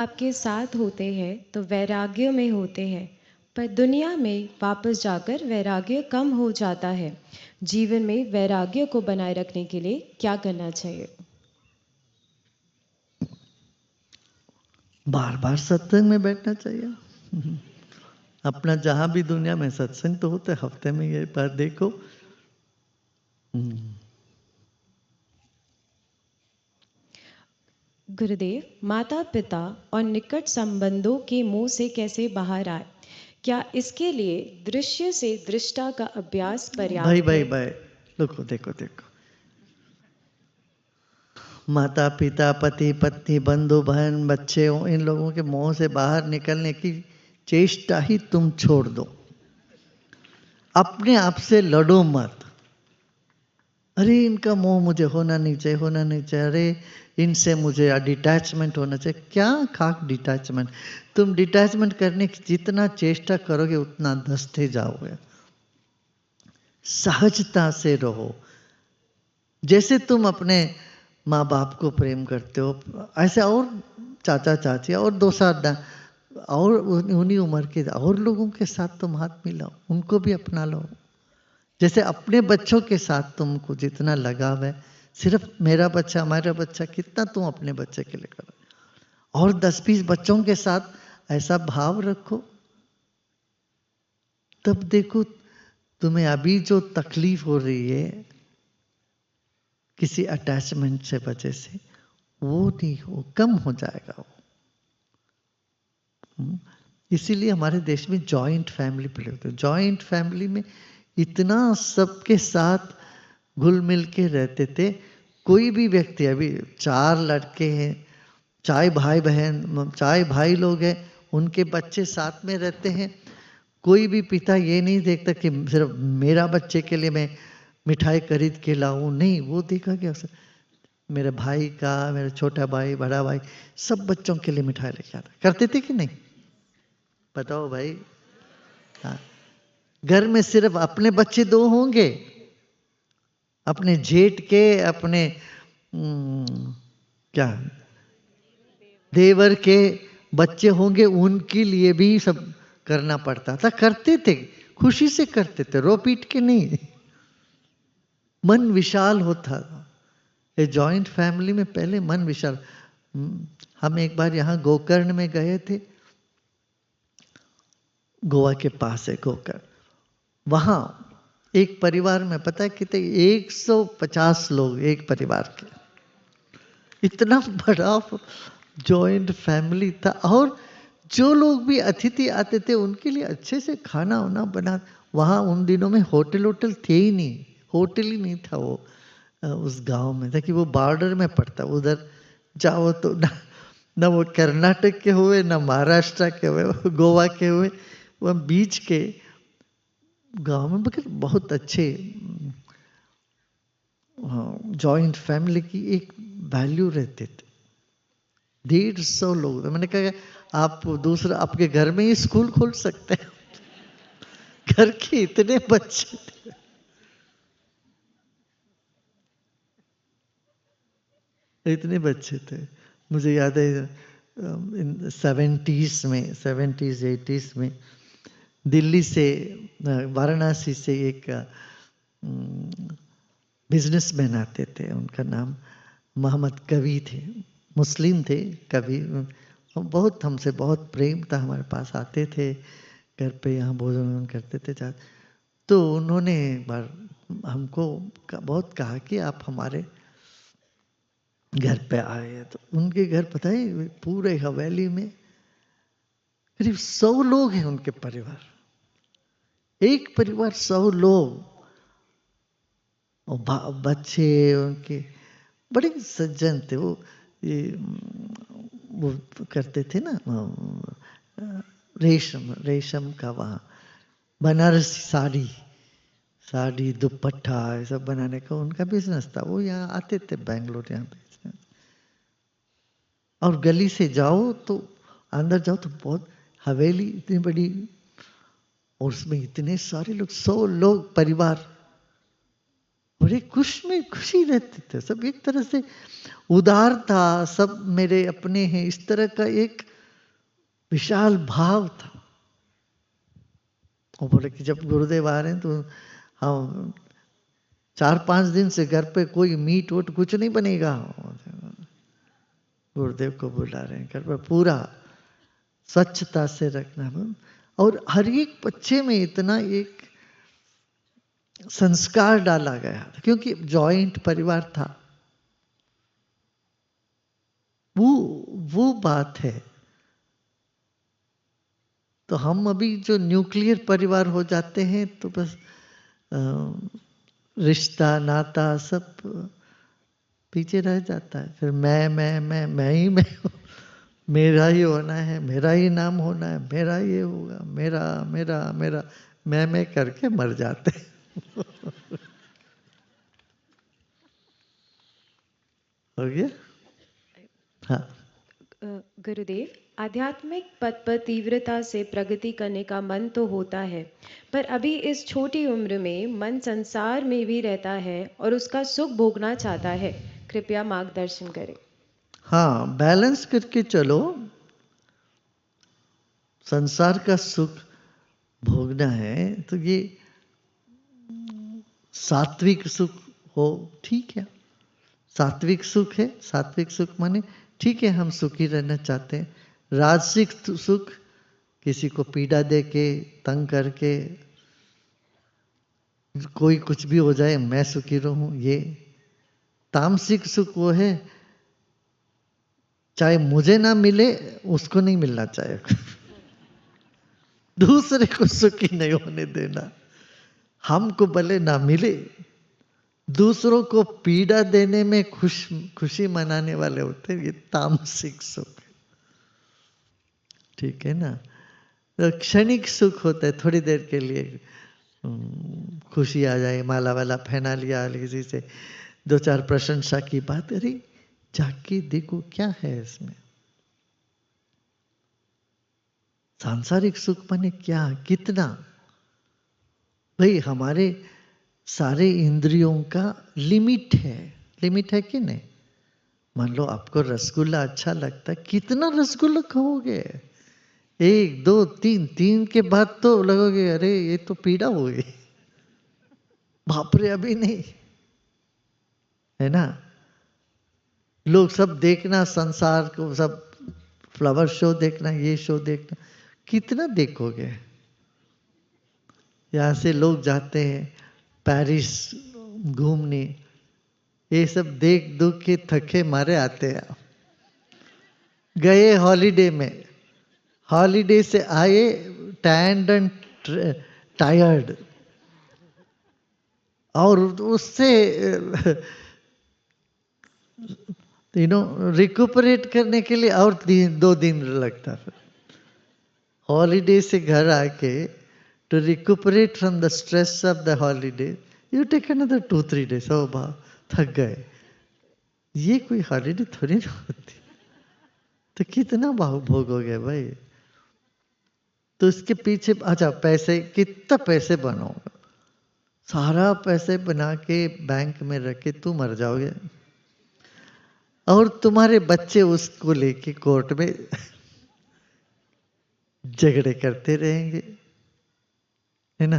आपके साथ होते हैं तो वैराग्य में होते हैं, पर दुनिया में वापस जाकर वैराग्य कम हो जाता है। जीवन में वैराग्य को बनाए रखने के लिए क्या करना चाहिए? बार बार सत्संग में बैठना चाहिए। अपना जहां भी दुनिया में सत्संग तो होता है, हफ्ते में ये बार देखो। गुरुदेव, माता पिता और निकट संबंधों के मोह से कैसे बाहर आए? क्या इसके लिए दृश्य से दृष्टा का अभ्यास भाई पर्याप्त भाई है? भाई, देखो देखो देखो, माता पिता पति पत्नी बंधु बहन बच्चे हो, इन लोगों के मोह से बाहर निकलने की चेष्टा ही तुम छोड़ दो। अपने आप से लड़ो मत। अरे इनका मोह मुझे होना नहीं चाहिए, होना नहीं चाहिए, अरे इनसे मुझे डिटैचमेंट होना चाहिए। क्या खाक डिटैचमेंट? तुम डिटैचमेंट करने की जितना चेष्टा करोगे उतना धंसते जाओगे। सहजता से रहो। जैसे तुम अपने माँ बाप को प्रेम करते हो, ऐसे और चाचा चाची और दो साथ और उन्हीं उम्र के और लोगों के साथ तुम हाथ मिलाओ, उनको भी अपना लो। जैसे अपने बच्चों के साथ तुमको जितना लगाव है, सिर्फ मेरा बच्चा हमारा बच्चा, कितना तुम अपने बच्चे के लिए करो। और 10-20 बच्चों के साथ ऐसा भाव रखो, तब देखो तुम्हें अभी जो तकलीफ हो रही है किसी अटैचमेंट से वजह से, वो नहीं हो, कम हो जाएगा वो। इसीलिए हमारे देश में जॉइंट फैमिली प्ले होते हैं। जॉइंट फैमिली में इतना सबके साथ घुल मिल के रहते थे। कोई भी व्यक्ति, अभी 4 लड़के हैं, चाहे भाई बहन, चाहे भाई लोग हैं, उनके बच्चे साथ में रहते हैं। कोई भी पिता ये नहीं देखता कि सिर्फ मेरा बच्चे के लिए मैं मिठाई खरीद के लाऊं, नहीं, वो देखा कि मेरे भाई का, मेरा छोटा भाई बड़ा भाई, सब बच्चों के लिए मिठाई लेके आता। करते थे कि नहीं? बताओ भाई। हाँ, घर में सिर्फ अपने बच्चे 2 होंगे, अपने जेठ के, अपने क्या देवर के बच्चे होंगे, उनके लिए भी सब करना पड़ता था। करते थे, खुशी से करते थे, रो पीट के नहीं। मन विशाल होता था। ये जॉइंट फैमिली में पहले मन विशाल। हम एक बार यहाँ गोकर्ण में गए थे, गोवा के पास है गोकर्ण। वहाँ एक परिवार में पता है कितने, 150 लोग एक परिवार के। इतना बड़ा जॉइंट फैमिली था। और जो लोग भी अतिथि आते थे उनके लिए अच्छे से खाना वाना बना। वहाँ उन दिनों में होटल होटल थे ही नहीं, होटल ही नहीं था वो उस गांव में था कि वो बॉर्डर में पड़ता। उधर जाओ तो ना वो कर्नाटक के हुए, ना महाराष्ट्र के हुए, गोवा के हुए, वो बीच के गांव में। मगर बहुत अच्छे जॉइंट फैमिली की एक वैल्यू रहते थे। 150 लोग। मैंने कहा आप दूसरा आपके घर में ही स्कूल खोल सकते हैं। घर के इतने बच्चे थे। इतने बच्चे थे। मुझे याद है इन 70s 80s में दिल्ली से, वाराणसी से एक बिजनेसमैन आते थे। उनका नाम मोहम्मद कवि थे, मुस्लिम थे। कवि बहुत हमसे बहुत प्रेम था, हमारे पास आते थे घर पे, यहाँ भोजन करते थे। तो उन्होंने एक बार हमको बहुत कहा कि आप हमारे घर पे आए हैं। तो उनके घर पता है पूरे हवेली में करीब 100 लोग हैं उनके परिवार। एक परिवार 100 लोग, और बच्चे उनके बड़े सज्जन थे। वो करते थे ना रेशम रेशम का, वहाँ बनारसी साड़ी, साड़ी दुपट्टा ये सब बनाने का उनका बिजनेस था। वो यहाँ आते थे बेंगलोर यहाँ बेचने। और गली से जाओ तो, अंदर जाओ तो बहुत हवेली इतनी बड़ी, और उसमें इतने सारे लोग, 100 लोग परिवार, बड़े खुश में खुशी रहते थे सब। एक तरह से उदार था, सब मेरे अपने हैं, इस तरह का एक विशाल भाव था। वो बोले कि जब गुरुदेव आ रहे हैं तो हम 4-5 दिन से घर पे कोई मीट वोट कुछ नहीं बनेगा। गुरुदेव को बुला रहे हैं घर पर, पूरा स्वच्छता से रखना। और हर एक बच्चे में इतना एक संस्कार डाला गया था, क्योंकि जॉइंट परिवार था। वो बात है। तो हम अभी जो न्यूक्लियर परिवार हो जाते हैं तो बस रिश्ता नाता सब पीछे रह जाता है। फिर मैं ही मैं हूँ, मेरा ही होना है, मेरा ही नाम होना है, मेरा ये होगा, मेरा मेरा मेरा मैं करके मर जाते हैं। हो गया? हाँ। गुरुदेव, आध्यात्मिक पथ पर तीव्रता से प्रगति करने का मन तो होता है, पर अभी इस छोटी उम्र में मन संसार में भी रहता है और उसका सुख भोगना चाहता है। कृपया मार्गदर्शन करें। हाँ, बैलेंस करके चलो। संसार का सुख भोगना है तो ये सात्विक सुख हो, ठीक है। सात्विक सुख है, सात्विक सुख माने ठीक है, हम सुखी रहना चाहते हैं। राजसिक सुख किसी को पीड़ा दे के, तंग करके, कोई कुछ भी हो जाए मैं सुखी रहूं, ये। तामसिक सुख वो है, चाहे मुझे ना मिले उसको नहीं मिलना चाहिए। दूसरे को सुखी नहीं होने देना। हमको भले ना मिले, दूसरों को पीड़ा देने में खुशी मनाने वाले होते हैं, ये तामसिक सुख। ठीक है ना? तो क्षणिक सुख होता है, थोड़ी देर के लिए खुशी आ जाए, माला वाला पहना लिया किसी से, 2-4 प्रशंसा की बात, अरे जाके देखो क्या है इसमें। सांसारिक सुख माने क्या, कितना? भाई हमारे सारे इंद्रियों का लिमिट है। लिमिट है कि नहीं? मान लो आपको रसगुल्ला अच्छा लगता है, कितना रसगुल्ला खाओगे? 1, 2, 3, 3 के बाद तो लगोगे अरे ये तो पीड़ा हो गई, बाप रे अभी नहीं, है ना? लोग सब देखना, संसार को सब फ्लावर शो देखना, ये शो देखना, कितना देखोगे? यहाँ से लोग जाते हैं पेरिस घूमने, ये सब देख दुख के थके मारे आते हैं। गए हॉलीडे में, हॉलीडे से आए टैंड एंड टायर्ड, और उससे रिकुपरेट करने के लिए और 2 दिन लगता। फिर हॉलीडे से घर आके to recuperate from the stress of the holiday you take another 2-3 days। ओ बा थक गए, ये कोई हॉलीडे थोड़ी ना होती। तो कितना भोगोगे भाई? तो इसके पीछे अच्छा पैसे, कितना पैसे बनाओगे? सारा पैसे बना के बैंक में रख के तू मर जाओगे, और तुम्हारे बच्चे उसको लेके कोर्ट में झगड़े करते रहेंगे, है ना?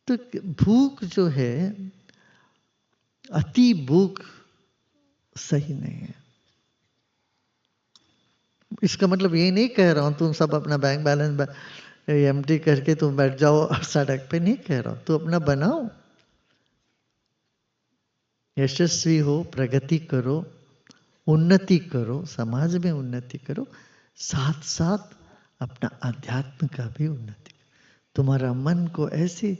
तो भूख जो है, अति भूख सही नहीं है। इसका मतलब ये नहीं कह रहा हूं तुम सब अपना बैंक बैलेंस एम्प्टी करके तुम बैठ जाओ सड़क पे, नहीं कह रहा हूं। तो अपना बनाओ, यशस्वी हो, प्रगति करो, उन्नति करो, समाज में उन्नति करो, साथ साथ अपना अध्यात्म का भी उन्नति करो। तुम्हारा मन को ऐसे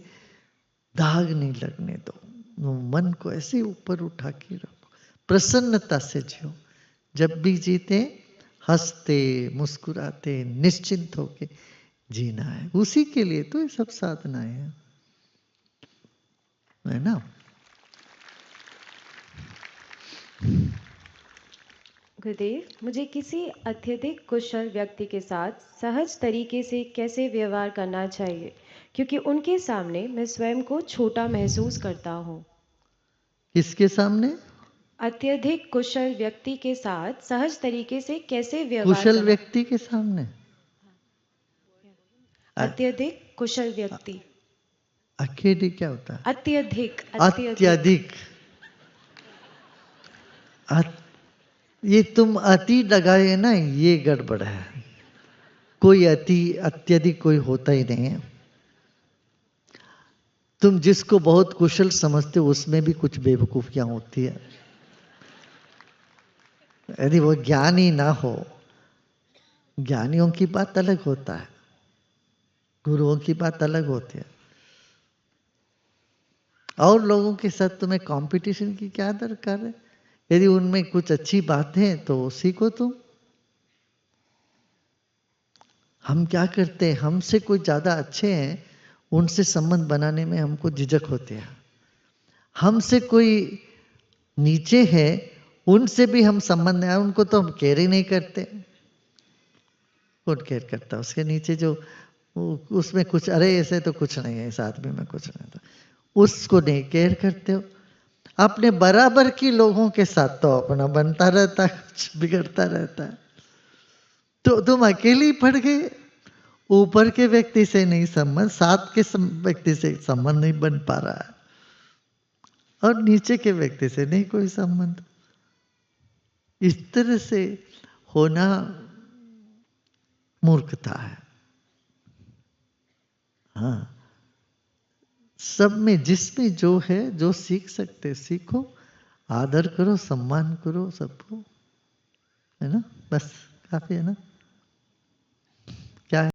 दाग नहीं लगने दो, मन को ऐसे ऊपर उठा के रखो, प्रसन्नता से जियो। जब भी जीते हंसते मुस्कुराते निश्चिंत होके जीना है, उसी के लिए तो ये सब साधनाएं हैं, है ना? गुरुदेव, मुझे किसी अत्यधिक कुशल व्यक्ति के साथ सहज तरीके से कैसे व्यवहार करना चाहिए, क्योंकि उनके सामने मैं स्वयं को छोटा महसूस करता हूँ। किसके सामने? अत्यधिक कुशल व्यक्ति के साथ सहज तरीके से कैसे व्यवहार कुशल करना। व्यक्ति के सामने अत्यधिक कुशल व्यक्ति। अकेडी क्या होता है? अत्यधिक अत्यधिक। अत्यधिक। ये तुम अति लगाए ना, ये गड़बड़ है। कोई अति अत्यधिक कोई होता ही नहीं है। तुम जिसको बहुत कुशल समझते हो उसमें भी कुछ बेवकूफियां होती है। यदि वो ज्ञानी ना हो, ज्ञानियों की बात अलग होता है, गुरुओं की बात अलग होती है। और लोगों के साथ तुम्हें कंपटीशन की क्या दरकार है? यदि उनमें कुछ अच्छी बातें हैं तो सीखो तुम। हम क्या करते हैं, हमसे कोई ज़्यादा अच्छे हैं, उनसे संबंध बनाने में हमको झिझक होती है। हमसे कोई नीचे है, उनसे भी हम संबंध है, उनको तो हम केयर ही नहीं करते। कौन केयर करता? उसके नीचे जो उसमें कुछ, अरे ऐसे तो कुछ नहीं है, इस आदमी में कुछ नहीं था, उसको नहीं केयर करते हो। अपने बराबर की लोगों के साथ तो अपना बनता रहता है, कुछ बिगड़ता रहता है। तो तुम अकेले ही पड़ गए। ऊपर के व्यक्ति से नहीं संबंध, साथ के व्यक्ति से संबंध नहीं बन पा रहा है, और नीचे के व्यक्ति से नहीं कोई संबंध। इस तरह से होना मूर्खता है। हाँ, सब में जिसमें जो है, जो सीख सकते सीखो, आदर करो, सम्मान करो सबको, है ना? बस काफी है ना?